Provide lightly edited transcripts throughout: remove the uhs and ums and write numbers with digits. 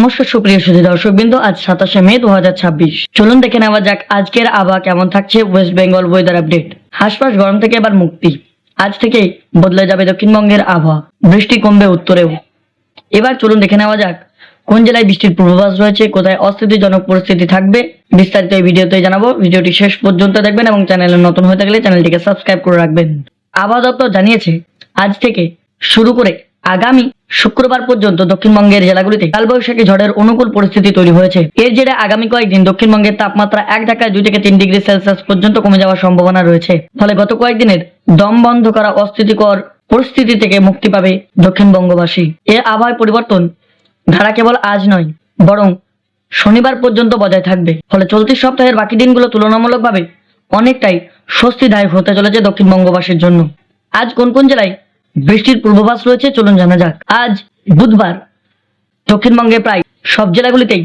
নমস্কার সুপ্রিয় সুধী দর্শকবৃন্দ, আজ 27শে মে 2026। চলুন দেখে নেওয়া যাক আজকের আবহাওয়া কেমন থাকছে। West Bengal weather update. হাসপাস গরম থেকে এবার মুক্তি। আজ থেকে বদলে যাবে দক্ষিণবঙ্গের আবহাওয়া, বৃষ্টি কমবে উত্তরেও। এবার চলুন দেখে নেওয়া যাক কোন জেলায় বৃষ্টির পূর্বাভাস রয়েছে, কোথায় অস্থিতিজনক পরিস্থিতি থাকবে। বিস্তারিত এই ভিডিওতে জানাবো। ভিডিওটি শেষ পর্যন্ত দেখবেন এবং চ্যানেলে নতুন হয়ে থাকলে চ্যানেলটিকে সাবস্ক্রাইব করে রাখবেন। আবহাওয়া দপ্তর জানিয়েছে আজ থেকে শুরু করে আগামী শুক্রবার পর্যন্ত দক্ষিণবঙ্গের জেলাগুলিতে কালবৈশাখী ঝড়ের অনুকূল পরিস্থিতি তৈরি হয়েছে। এর জেরে আগামী কয়েকদিন দক্ষিণবঙ্গের তাপমাত্রা এক ধাক্কায় 2 থেকে 3 ডিগ্রি সেলসিয়াস পর্যন্ত কমে যাওয়ার সম্ভাবনা রয়েছে। ফলে গত কয়েকদিনের দম বন্ধ করা অস্থিতিকর পরিস্থিতি থেকে মুক্তি পাবে দক্ষিণবঙ্গবাসী। এর আবহাওয়া পরিবর্তন ধারা কেবল আজ নয়, বরং শনিবার পর্যন্ত বজায় থাকবে। ফলে চলতি সপ্তাহের বাকি দিনগুলো তুলনামূলকভাবে অনেকটাই স্বস্তিদায়ক হতে চলেছে দক্ষিণবঙ্গবাসীর জন্য। আজ কোন কোন জেলায় বৃষ্টির পূর্বাভাস রয়েছে চলুন জানা যাক। আজ বুধবার দক্ষিণবঙ্গে প্রায় সব জেলাগুলিতেই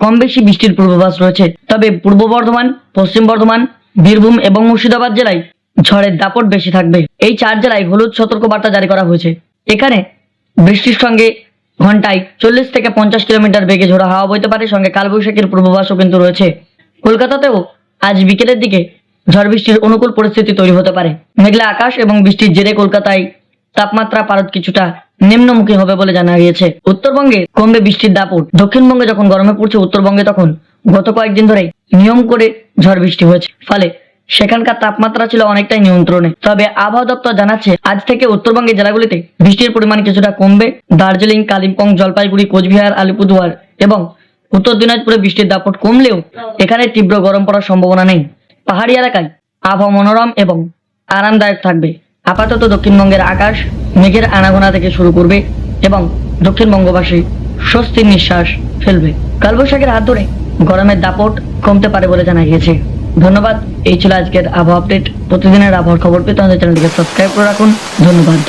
কম বেশি বৃষ্টির পূর্বাভাস রয়েছে। তবে পূর্ব বর্ধমান, পশ্চিম বর্ধমান, বীরভূম এবং মুর্শিদাবাদ জেলায় ঝড়ের দাপট বেশি থাকবে। এই 4 জেলায় হলুদ সতর্কবার্তা জারি করা হয়েছে। এখানে বৃষ্টির সঙ্গে ঘন্টায় 40 থেকে 50 কিলোমিটার বেগে ঝোড়ো হাওয়া বইতে পারে। সঙ্গে কালবৈশাখীর পূর্বাভাসও কিন্তু রয়েছে। কলকাতাতেও আজ বিকেলের দিকে ঝড় বৃষ্টির অনুকূল পরিস্থিতি তৈরি হতে পারে। মেঘলা আকাশ এবং বৃষ্টির জেরে কলকাতায় তাপমাত্রা পারদ কিছুটা নিম্নমুখী হবে বলে জানা গিয়েছে। উত্তরবঙ্গে কমবে বৃষ্টির দাপট। দক্ষিণবঙ্গে যখন গরমে পড়ছে, উত্তরবঙ্গে তখন গত কয়েকদিন ধরে নিয়ম করে ঝড় বৃষ্টি হয়েছে। ফলে সেখানকার তাপমাত্রা ছিল অনেকটাই নিয়ন্ত্রণে। তবে আবহাওয়া দপ্তর জানাচ্ছে আজ থেকে উত্তরবঙ্গের জেলাগুলিতে বৃষ্টির পরিমাণ কিছুটা কমবে। দার্জিলিং, কালিম্পং, জলপাইগুড়ি, কোচবিহার, আলিপুরদুয়ার এবং উত্তর দিনাজপুরে বৃষ্টির দাপট কমলেও এখানে তীব্র গরম পড়ার সম্ভাবনা নেই। পাহাড়ি এলাকায় আবহাওয়া মনোরম এবং আরামদায়ক থাকবে। আপাতত দক্ষিণবঙ্গের আকাশ মেঘের আনাগোনা থেকে শুরু করবে এবং দক্ষিণবঙ্গবাসী স্বস্তির নিঃশ্বাস ফেলবে। কালবৈশাখীর হাত ধরে গরমের দাপট কমতে পারে বলে জানা গিয়েছে। ধন্যবাদ। এই ছিল আজকের আবহাওয়া আপডেট। প্রতিদিনের আবহাওয়ার খবর পেতে আমাদের চ্যানেলটিকে সাবস্ক্রাইব করে রাখুন। ধন্যবাদ।